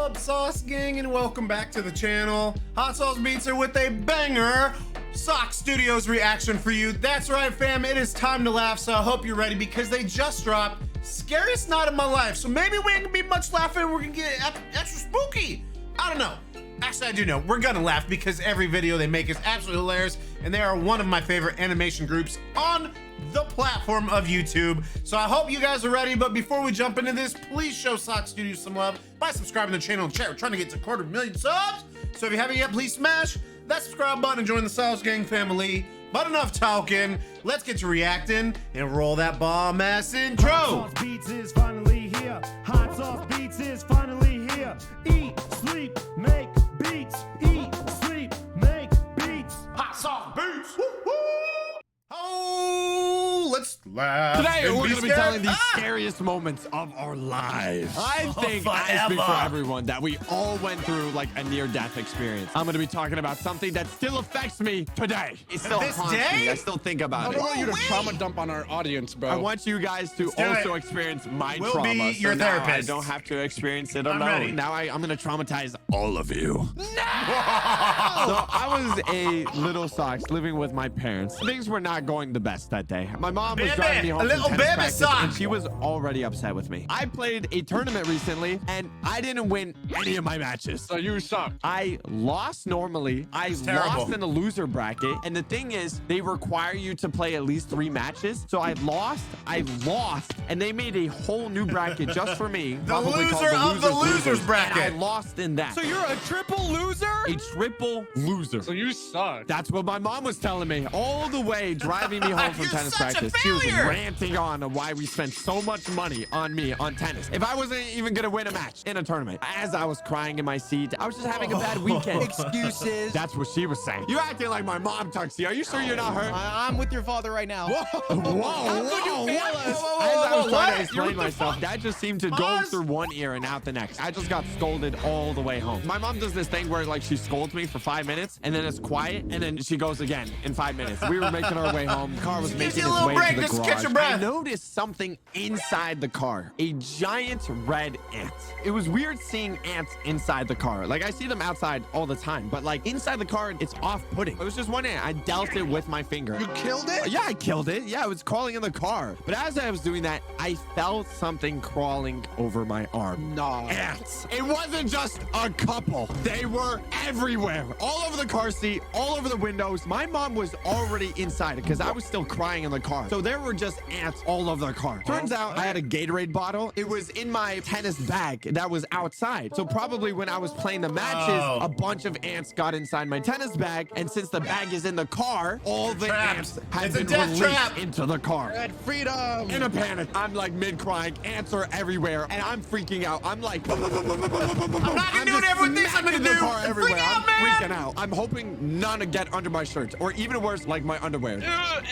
up, Sauce Gang, and welcome back to the channel. Hot Sauce Beats are with a banger SocksStudios reaction for you. That's right, fam, it is time to laugh, so I hope you're ready because they just dropped Scariest Night of My Life. So maybe we ain't gonna be much laughing, we're gonna get extra spooky. I don't know. Actually, I do know. We're gonna laugh because every video they make is absolutely hilarious, and they are one of my favorite animation groups on the platform of YouTube. So I hope you guys are ready, but before we jump into this, please show SocksStudios some love by subscribing to the channel and chat. We're trying to get to 250,000 subs. So if you haven't yet, please smash that subscribe button and join the Sauce Gang family. But enough talking, let's get to reacting and roll that bomb ass intro. Hot Sauce Beats is finally here. Hot Sauce Beats is finally here. Eat, sleep, make beats. Eat, sleep, make beats. Hot Sauce Beats. Woo woo. Oh, let's laugh. Today we're be going to be scared. telling the scariest moments of our lives. I think I forever. speak for everyone that we all went through like a near-death experience. I'm going to be talking about something that still affects me today. It still This haunts day? me. I still think about I it. don't want you to wait. trauma dump on our audience, bro. I want you guys to do also it. experience my We'll trauma. be your so now I therapist. don't have to experience it I'm alone. ready. Now I'm going to traumatize all of you. So I was a little Socks living with my parents. Things were not going the best that day. My mom was Baby, driving me a home from little tennis baby practice, sock. and she was already upset with me. I played a tournament recently, and I didn't win any of my matches. So you suck. I lost normally. I terrible. lost in the loser bracket. And the thing is, they require you to play at least 3 matches. So I lost, and they made a whole new bracket just for me. The probably called loser of the losers Losers, bracket. And I lost in that. So you're a triple loser? A triple loser. So you suck. That's what my mom was telling me all the way driving me home from You're tennis such a practice. She was failure. ranting on why we spent so much money on me on tennis. If I wasn't even gonna win a match in a tournament. As I was crying in my seat, I was just having a bad weekend. Excuses. That's what she was saying. You're acting like my mom, Tuxie. Are you sure you're not her? I'm with your father right now. Whoa, could you fail us? As I was trying what? to explain myself, that just seemed to go Pause. through one ear and out the next. I just got scolded all the way home. My mom does this thing where like she scolds me for 5 minutes and then it's quiet and then she goes again in 5 minutes. We were making our way home. The car was Gives making you a its little way break to the just to garage. catch your breath. I noticed something inside the car. A giant red ant. It was weird seeing ants inside the car. Like I see them outside all the time, but like inside the car, it's off-putting. It was just one ant. I dealt it with my finger. You killed it? Yeah, I killed it. Yeah, it was crawling in the car. But as I was doing that, I felt something crawling over my arm. Nah. Ants. It wasn't just a couple. They were everywhere. All over the car seat, all over the windows. My mom was already inside because I was still crying in the car. So there were just ants all over the car. Turns out I had a Gatorade bottle. It was in my tennis bag that was outside. So probably when I was playing the matches, a bunch of ants got inside my tennis bag. And since the bag is in the car, all the Trapped. ants have It's a been death released trap. into the car. Red freedom. In a panic, I'm like mid-crying. Ants are everywhere, and I'm freaking out. I'm like, I'm not gonna do whatever it thinks I'm gonna do. car Freak everywhere. out, I'm man. freaking out. I'm hoping none to get under my shirt, or even worse, like my underwear.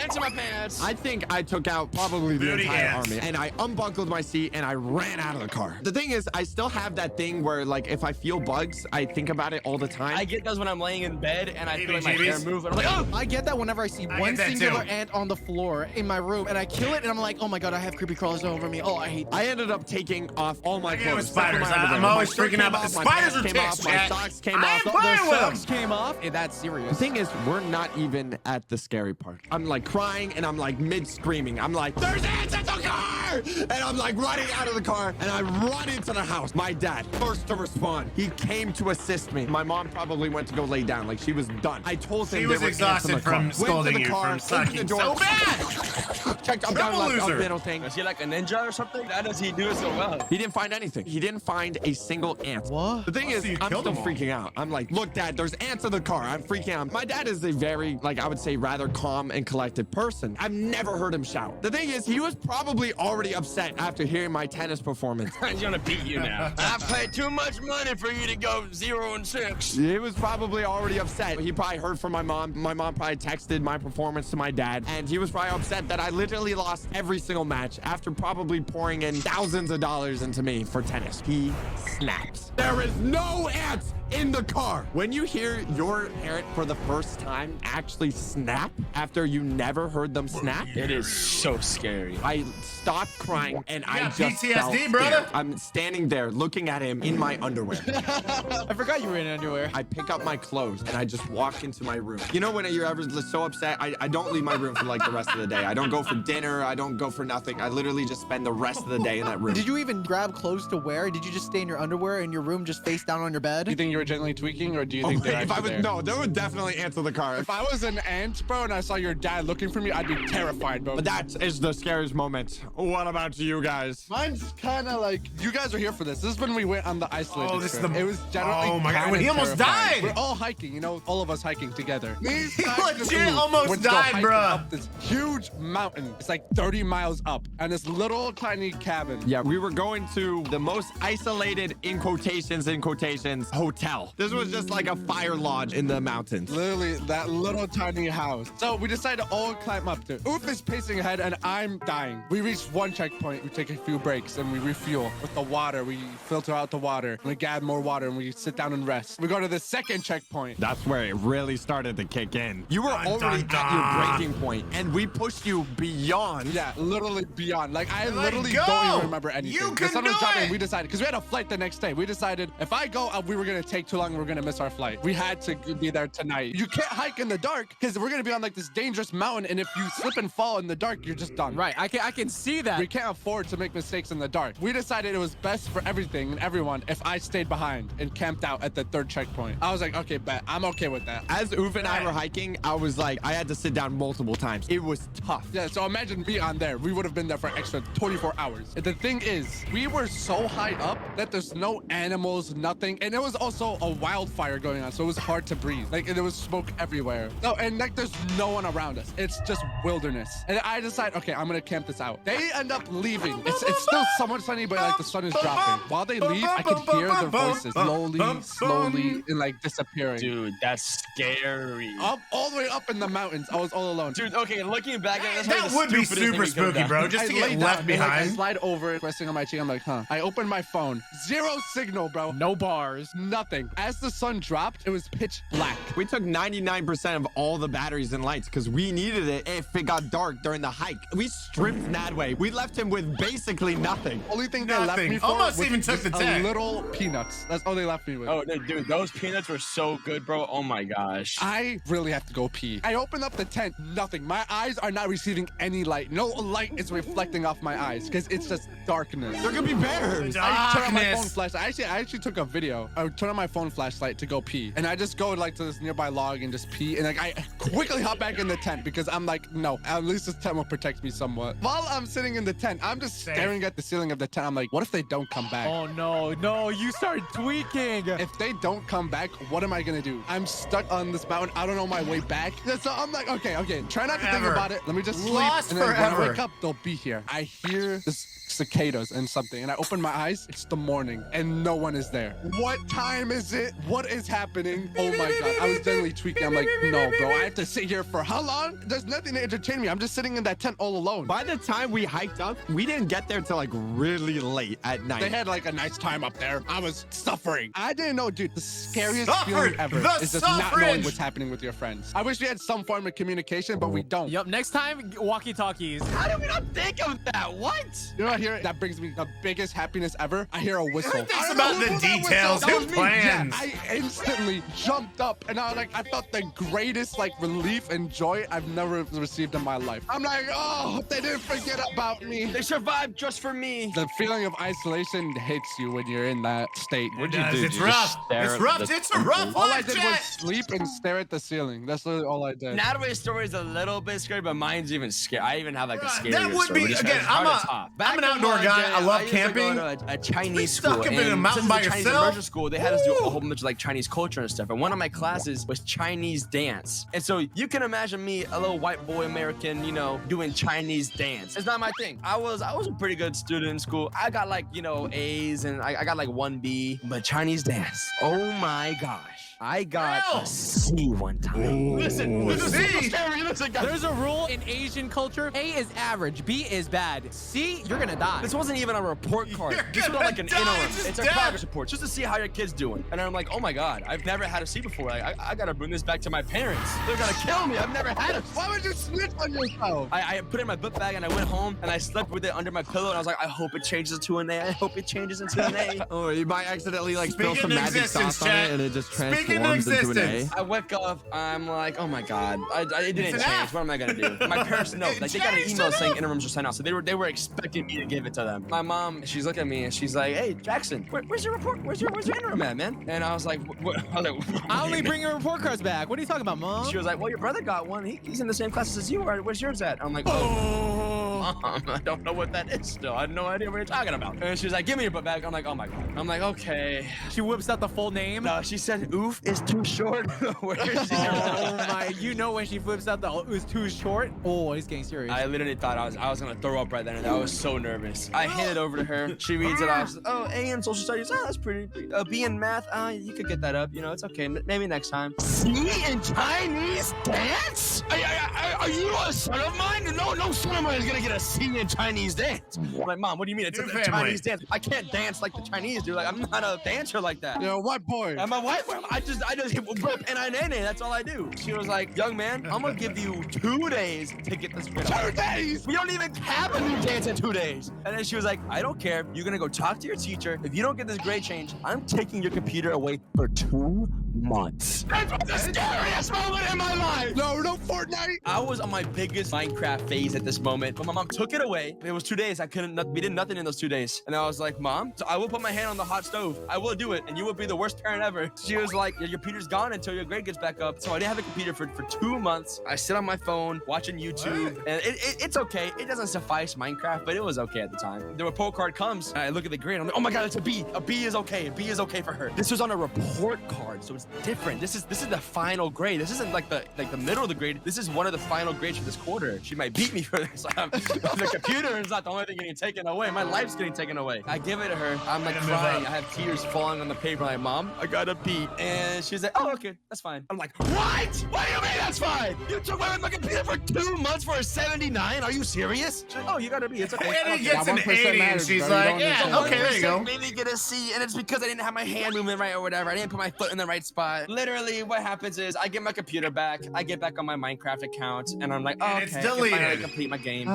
Answer my pants. I think I took out probably the Booty entire ants. army, and I unbuckled my seat and I ran out of the car. The thing is, I still have that thing where, like, if I feel bugs, I think about it all the time. I get those when I'm laying in bed and I feel like my hair Heebie-jeebies. move and I'm like, oh! I get that whenever I see I one get that singular too. ant on the floor in my room and I kill it and I'm like, oh my god, I have creepy crawlers all over me. Oh, I hate that. I ended up taking off all my I get it with clothes. except for my spiders. underwear. I'm My always shirt freaking out came about off, my spiders pants or came ticks, off, my chat. socks came I off. ain't The playing with socks them. Came off. That's The serious. thing is, we're not even at the scary part. I'm like crying and I'm like mid-screaming. I'm like, there's ants in the car! And I'm like running out of the car and I run into the house. My dad, first to respond. He came to assist me. My mom probably went to go lay down. Like she was done. I told him She there was were ants in exhausted the car. from Went to scolding the you car, from opened the sucking door, so bad. checked up down Triple like loser. a little thing. Is he like a ninja or something? How does he do it so well? He didn't find anything. He didn't find a single ant. What? The thing Oh, is, so you I'm killed still them all. freaking out. I'm like, look, Dad, there's ants in the car. I'm freaking out. My dad is a very, like, I would say rather calm and collected person. I've never heard him shout. The thing is, he was probably already upset after hearing my tennis performance. He's gonna beat you now. I paid too much money for you to go 0-6. He was probably already upset. He probably heard from my mom. My mom probably texted my performance to my dad, and he was probably upset that I literally lost every single match after probably pouring in thousands of dollars into me for tennis. He snaps. There is no ants in the car. When you hear your parent for the first time actually snap after you never heard them snap, It is so scary. I stopped crying and I got just PTSD, felt scared. brother. I'm standing there looking at him in my underwear. I forgot you were in underwear. I pick up my clothes and I just walk into my room. You know when you're ever so upset, I don't leave my room for like the rest of the day. I don't go for dinner. I don't go for nothing. I literally just spend the rest of the day in that room. Did you even grab clothes to wear? Did you just stay in your underwear in your room just face down on your bed? Do you think you were genuinely tweaking, or do you think they're If I actually was, there? no, there would definitely answer the car. If I was an ant, bro, and I saw your dad looking for me, I'd be terrified, bro. But that is the scariest moment. What about you guys? Mine's kind of like, you guys are here for this. This is when we went on the isolated Oh, this is trip. the- It was generally Oh my God, kinda when he almost terrifying. died. We're all hiking, you know, all of us hiking together. Me, He Ty, legit and Ooh almost went to go died, hiking bruh. up this huge mountain. It's like 30 miles up, and this little tiny cabin. Yeah, we were going to the most isolated, in quotations, hotel. This was just like a fire lodge in the mountains. Literally that little tiny house. So we decided to all climb up to. Oof is pacing ahead and I'm dying. We reached one checkpoint. We take a few breaks and we refuel with the water. We filter out the water and we gather more water and we sit down and rest. We go to the second checkpoint. That's where it really started to kick in. You were Dun, already dun, at your dun. breaking point, and we pushed you beyond. Yeah, literally beyond. Like I Let literally go. don't even remember anything. You The can sun was do dropping. it. We decided because we had a flight the next day. We decided if I go, we were gonna take too long. We were gonna miss our flight. We had to be there tonight. You can't hike in the dark because we're gonna be on like this dangerous mountain, and if you slip and fall in the dark, you're just done. Right, I can see that. We can't afford to make mistakes in the dark. We decided it was best for everything and everyone if I stayed behind and camped out at the third checkpoint. I was like, okay, bet. I'm okay with that. As Oof and I were hiking, I was like, I had to sit down multiple times. It was tough. Yeah, so imagine me on there. We would have been there for extra 24 hours. And the thing is, we were so high up that there's no animals, nothing. And it was also a wildfire going on, so it was hard to breathe. Like, there was smoke everywhere. No, and like, there's no one around us. It's just wilderness. And I decide, okay, I'm gonna camp this out. They end up leaving. It's still somewhat sunny, but like the sun is dropping. While they leave, I can hear their voices slowly, and like disappearing. Dude, that's scary. Up all the way up in the mountains. I was all alone. Dude, okay, looking back at it, that's That would be super spooky, bro. Just to lay get down left and, like, I behind. slide over, resting on my cheek. I'm like, huh. I open my phone. Zero signal, bro. No bars. Nothing. As the sun dropped, it was pitch black. We took 99% of all the batteries and lights because we needed it if it got dark during the hike. We stripped Nadway. We left him with basically nothing. Only thing they left Nothing. me for Almost was even took just the a tag. little peanuts. That's all they left me with. Oh, no, dude, those peanuts were so good, bro. Oh my gosh. I really have to go pee. I open up the tent, nothing. My eyes are not receiving any light. No light is reflecting off my eyes because it's just darkness. There could be bears. I turn on my phone Darkness. flashlight. I actually took a video. I would turn on my phone flashlight to go pee. And I just go like to this nearby log and just pee. And like I quickly hop back in the tent because I'm like, no, at least this tent will protect me somewhat. While I'm sitting in the tent, I'm just staring at the ceiling of the tent. I'm like, what if they don't come back? Oh no, you started tweaking. If they don't come back, what am I gonna do? I'm stuck on this mountain. I don't know my way back. So I'm like, okay. Try not to think Forever. about it. Let me just sleep. Lost And then when forever. I wake up, they'll be here. I hear this cicadas and something, and I open my eyes. It's the morning, and no one is there. What time is it? What is happening? Oh my god! I was generally tweaking. I'm like, no, bro. I have to sit here for how long? There's nothing to entertain me. I'm just sitting in that tent all alone. By the time we hiked up, we didn't get there till like really late at night. They had like a nice time up there. I was suffering. I didn't know, dude. The scariest Suffered. feeling ever The is just not knowing suffrage. what's happening with your friends. I wish we had some form of communication, but we don't. Yep, next time, walkie-talkies. How did we not think of that? What? You know what I hear? That brings me the biggest happiness ever. I hear a whistle. Who thinks I don't about know the who blew that details? whistle. Who That was me. Yeah, plans? I instantly jumped up and I felt the greatest like relief and joy I've never received in my life. I'm like, oh, they didn't forget about me. They survived just for me. The feeling of isolation hits you when you're in that state. It What'd you does. do? It's Did you just rough. stare It's at rough. the It's a rough All I life, did was chat. sleep and stare at the ceiling. That's literally all I did. Nadway's story is a little bit scary, but mine's even scary. I even have like a Bruh, scary that would story. be- Just again, it's hard I'm to a- top. I'm Back an in outdoor my guy. day, I love used to go camping. to a Chinese We school. stuck up in a and mountain since by it's a Chinese yourself? immersion school, they had us do a Ooh. whole bunch of like Chinese culture and stuff. And one of my classes was Chinese dance. And so you can imagine me, a little white boy American, you know, doing Chinese dance. It's not my thing. I was a pretty good student in school. I got like, you know, A's and I got like 1B. But Chinese dance, oh my gosh. I got Well. a C one time. Listen, this is C? super scary. Listen, guys. There's a rule in Asian culture. A is average, B is bad. C, you're gonna die. This wasn't even a report card. You're This was gonna like an die. interim. Just It's a die. progress reports just to see how your kid's doing. And I'm like, oh my God, I've never had a seat before. Like, I gotta bring this back to my parents. They're gonna kill me. I've never had it. Why would you snitch on yourself? I put it in my book bag and I went home and I slept with it under my pillow and I was like, I hope it changes into an A. I hope it changes into an A. Oh, you might accidentally like spill Speak some into magic existence, sauce on chat. it and it just Speak into transforms into an A. existence. I wake up, I'm like, oh my God, it didn't an change. F. What am I gonna do? My parents know. Like they got an changed email enough. saying interims are sent out, so they were expecting me to give it to them. My mom, she's looking at me and she's like, hey Jackson, where's your report? Where's your interim at, man? And I was like, what? I was like, I only bring your report cards back. What are you talking about, Mom? She was like, well, your brother got one. He's in the same classes as you are. Where's yours at? I'm like, oh, Mom, I don't know what that is still. I have no idea what you're talking about. And she's like, give me your book bag. I'm like, oh my God. I'm like, okay. She whips out the full name. No, she said, oof is too short. Where's yours? Oh my! You know when she flips out the it was too short. Oh, he's getting serious. I literally thought I was gonna throw up right then and there. I was so nervous. I hand it over to her. She reads it off. Oh, A in social studies. Oh, that's pretty. B in math. You could get that up. You know, it's okay. Maybe next time. C in Chinese dance? Are you a son of mine? No son of mine is gonna get a C in Chinese dance. I'm like, Mom, what do you mean? It's Your a family. Chinese dance. I can't dance like the Chinese do. Like, I'm not a dancer like that. You're a white boy. Am I white? I just hit whip and I nene. That's all I do. She was like, young man, I'm gonna give you 2 days to get this figured out. 2 days? We don't even have a new dance in 2 days. And then she was like, I don't care. You're gonna go talk to your teacher. If you don't get this grade change, I'm taking your computer away for 2 months. That's the scariest moment in my life. No Fortnite. I was on my biggest Minecraft phase at this moment, but my mom took it away. It was 2 days. We did nothing in those 2 days. And I was like, Mom, so I will put my hand on the hot stove. I will do it, and you will be the worst parent ever. She was like, your computer's gone until your grade gets back up. So I didn't have a computer for 2 months. I sit on my phone watching YouTube, and it's okay. It doesn't suffice Minecraft, but it was okay at the time. The report card comes, and I look at the grade. I'm like, oh my God, it's a B. A B is okay. A B is okay for her. This was on a report card, so it's different. This is the final grade. This isn't like the middle of the grade. This is one of the final grades for this quarter. She might beat me for this. The computer is not the only thing getting taken away. My life's getting taken away. I give it to her. I'm like crying. I have tears falling on the paper. I'm like, Mom, I got a B. And she's like, oh, okay, that's fine. I'm like, what? What do you mean that's fine? You took away my computer for 2 months for a 79? Are you serious? She's like, oh, you got a B. It's okay. And I it don't gets care. an 1% 80, and matters, she's bro. You like, don't yeah, understand. okay, there you go. Made me get a C, and it's because I didn't have my hand movement right or whatever. I didn't put my foot in the right spot. Literally, what happens is I get my computer back. I get back on my Minecraft account, and I'm like, oh, And okay, it's I can deleted. finally complete my game.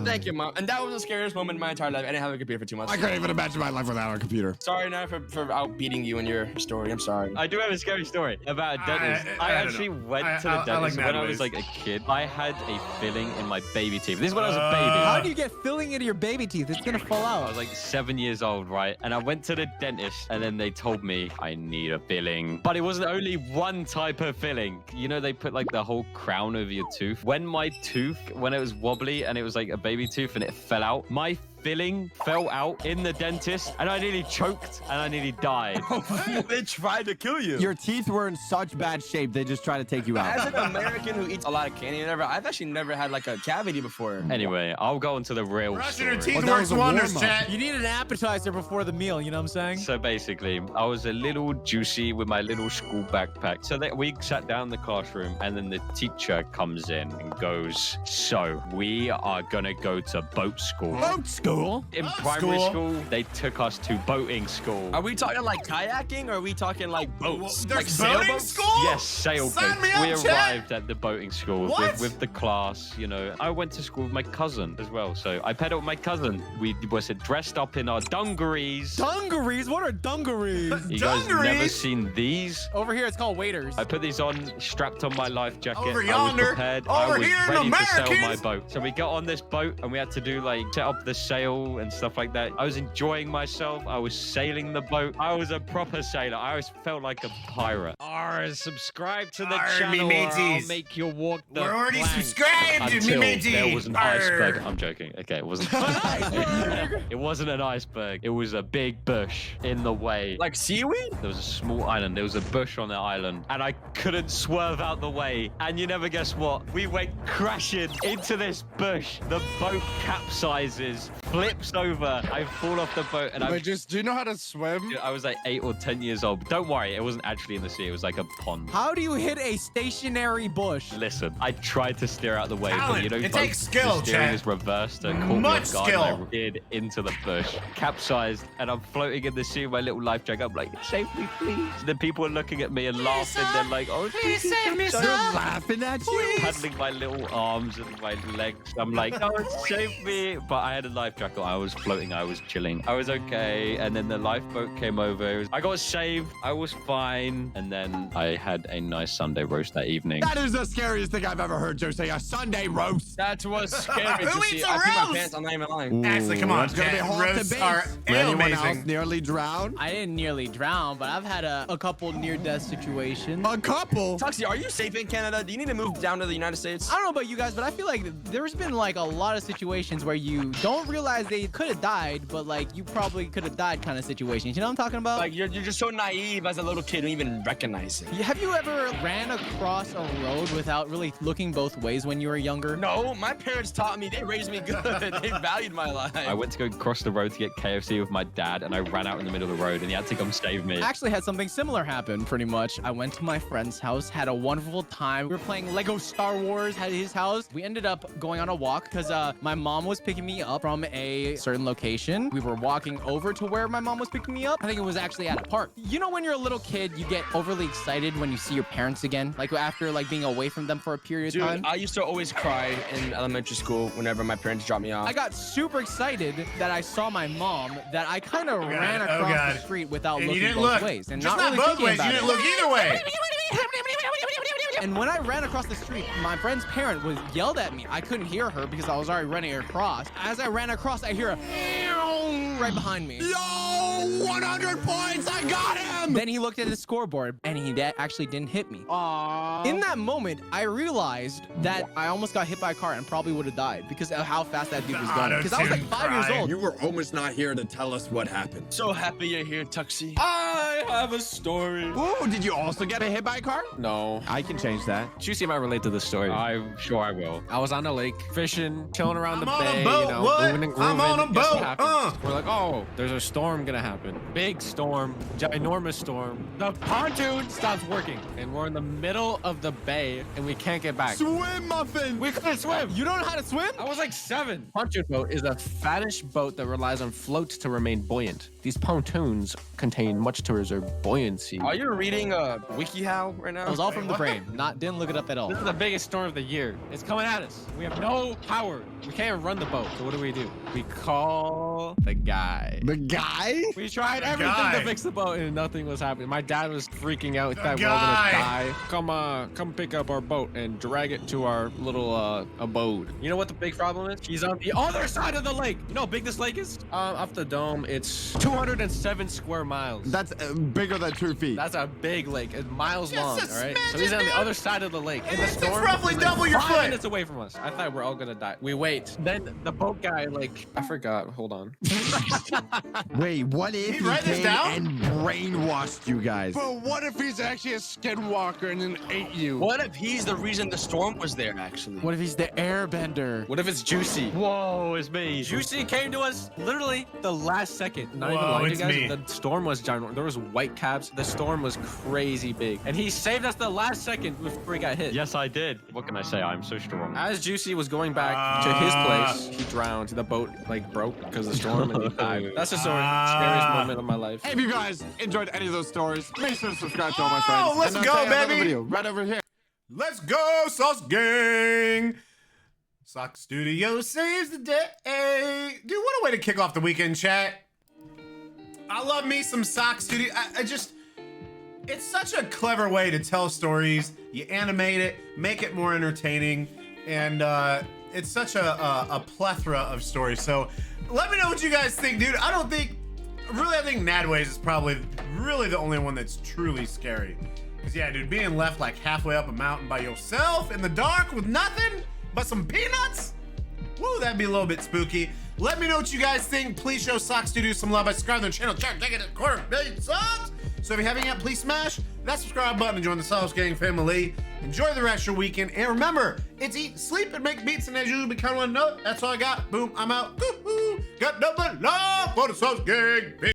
Thank you, Mom. And that was the scariest moment in my entire life. I didn't have a computer for 2 months. I couldn't even imagine my life without a computer. Sorry now for outbeating you in your story. I'm sorry. I do have a scary story about a dentist. I don't actually know. went to the I like dentist when I Natalie. was like a kid. I had a filling in my baby teeth. This is when I was a baby. How do you get filling into your baby teeth? It's gonna fall I out. was like 7 years old, right? And I went to the dentist and then they told me I need a filling. But it wasn't only one type of filling. You know, they put like the whole crown over your tooth. When my tooth, when it was wobbly and it was like a baby tooth and it fell out, my filling fell out in the dentist and I nearly choked and I nearly died. They tried to kill you. Your teeth were in such bad shape, they just tried to take you As out. an American who eats a lot of candy and whatever, I've actually never had like a cavity before. Anyway, I'll go into the real Brushing story. your teeth Well, that works was a wonders, warm-up. chat. You need an appetizer before the meal. You know what I'm saying? So basically, I was a little juicy with my little school backpack. So that we sat down in the classroom and then the teacher comes in and goes, so we are going to go to boat school. Boat school? In Boat primary school? school, they took us to boating school. Are we talking like kayaking or are we talking like boats? There's like boating sailboats? school? Yes, sailboat. Sign me We up, chat. arrived at the boating school What? with the class, you know. I went to school with my cousin as well. So I pedaled with my cousin. We was dressed up in our dungarees. Dungarees? What are dungarees? You guys never Dungarees? seen these? Over here, it's called waiters. I put these on, strapped on my life jacket. Over I yonder. was prepared. Over I was here in ready to sail my Americans. boat. So we got on this boat and we had to do like set up the sail and stuff like that. I was enjoying myself. I was sailing the boat. I was a proper sailor. I always felt like a pirate. Subscribe to the Arr, me channel or I'll mateys. make you walk the We're already plank. subscribed, me Until matey. there was an Arr. iceberg. I'm joking. Okay, it wasn't. It wasn't an iceberg. It was a big bush in the way. Like seaweed? There was a small island. There was a bush on the island, and I couldn't swerve out the way. And you never guess what? We went crashing into this bush. The boat capsizes, flips over. I fall off the boat and Wait, do you know how to swim? I was like 8 or 10 years old. But don't worry, it wasn't actually in the sea. It was like a pond. How do you hit a stationary bush? Listen, I tried to steer out the way, but you know, It takes skill, the steering Chad. is reversed and caught me Much off guard, skill. and I veered into the bush, capsized, and I'm floating in the sea with my little life jacket. I'm like, save me, please. The people are looking at me and laughing. They're like, oh, Please save me, They're sir. laughing at you. paddling my little arms and my legs. I'm like, oh, save me. But I had a life jacket. I was floating. I was chilling. I was okay. And then the lifeboat came over. I got saved. I was fine. And then I had a nice Sunday roast that evening. That is the scariest thing I've ever heard Joe say. A Sunday roast. That was scary Who to see. eats a I peed my roast? pants. I'm not even lying. Actually, come on, That's gonna be Chad. hard to Roasts beat. are Anyone else amazing. nearly drowned? I didn't nearly drown, but I've had a couple near-death situations. A couple. Tuxie, are you safe in Canada? Do you need to move down to the United States? I don't know about you guys, but I feel like there's been like a lot of situations where you don't realize they could have died, but like you probably could have died kind of situations. You know what I'm talking about? Like you're just so naive as a little kid, you don't even recognize it. Have you ever ran across a road without really looking both ways when you were younger? No, my parents taught me. They raised me good. They valued my life. I went to go cross the road to get KFC with my dad, and I ran out in the middle of the road, and he had to come save me. I actually had something similar happen pretty much. I went to my friend's house, had a wonderful time. We were playing Lego Star Wars at his house. We ended up going on a walk because my mom was picking me up from a certain location. We were walking over to where my mom was picking me up. I think it was actually at a park. You know when you're a little kid, you get overly excited when you see your parents again? Like after like being away from them for a period Dude, of time? I used to always cry in elementary school whenever my parents dropped me off. I got super excited that I saw my mom that I kind of ran Oh, across God. the street without And you looking didn't both look. ways. And Just not not really both thinking ways. about You it. didn't look either way. And when I ran across the street, my friend's parent was yelled at me. I couldn't hear her because I was already running across. As I ran across, I hear a right behind me. Yo, 100 points. I got him. Then he looked at his scoreboard and he actually didn't hit me. Aww. In that moment, I realized that I almost got hit by a car and probably would have died because of how fast that dude was going. Because I was like 5 years old. You were almost not here to tell us what happened. so happy you're here, Tuxie. I have a story. Ooh, did you also get hit by a car? No. I can change that. Juicy might relate to this story. I'm sure I will. I was on a lake fishing, chilling around I'm the on a bay, boat, you know, what? moving and grooving. I'm on a Guess what boat, happens? We're like, oh, there's a storm gonna happen. Big storm, ginormous storm. The pontoon stops working, and we're in the middle of the bay, and we can't get back. Swim, Muffin. We couldn't swim. You don't know how to swim? I was like 7. Pontoon boat is a fattish boat that relies on floats to remain buoyant. These pontoons contain much to reserve buoyancy. Are you reading WikiHow right now? It was all from the brain. Didn't look it up at all. This is the biggest storm of the year. It's coming at us. We have no power. We can't run the boat. So what do? We call the guy. The guy? We tried everything guy. to fix the boat and nothing was happening. My dad was freaking out that we're all guy. gonna die. Come pick up our boat and drag it to our little abode. You know what the big problem is? He's on the other side of the lake. You know how big this lake is? Off the dome, it's 207 square miles. That's bigger than 2 feet. That's a big lake. It's miles Just long, a all right? So smidgen, he's on the dude. other side of the lake. And the It's storm roughly is like double your 5 foot. minutes away from us. I thought we're all gonna die. We wait. Then the boat guy, like, I forgot. Hold on. Wait, what if Can he you write this came down? and brainwashed you guys? But what if he's actually a skinwalker and then ate you? What if he's the reason the storm was there, actually? What if he's the airbender? What if it's Juicy? Whoa, it's me. Juicy came to us literally the last second. Not even Whoa, lying to you it's guys. me. The storm was giant. There was white caps. The storm was crazy big. And he saved us the last second before he got hit. Yes, I did. What can I say? I'm so strong. As Juicy was going back to his place, he drowned. The boat like broke because of the storm and he died. That's the scariest moment of my life. Hey, if you guys enjoyed any of those stories, make sure to subscribe to all my friends. Oh, let's And go, check out another baby. video right over here. Let's go, Sauce Gang! Sock Studio saves the day. Dude, what a way to kick off the weekend, chat. I love me some Sock Studio. It's such a clever way to tell stories. You animate it, make it more entertaining, and it's such a plethora of stories. So let me know what you guys think, dude. I think Nadways is probably really the only one that's truly scary. Cause yeah, dude, being left like halfway up a mountain by yourself in the dark with nothing but some peanuts? Woo, that'd be a little bit spooky. Let me know what you guys think. Please show Sock Studios some love by subscribing to their channel. Check it out, 250,000 subs. So if you haven't yet, please smash that subscribe button and join the Sauce Gang family. Enjoy the rest of your weekend. And remember, it's eat, sleep, and make beats. And as usual, we count on one note. That's all I got. Boom, I'm out. Woo-hoo. got nothing but love for the sauce gang.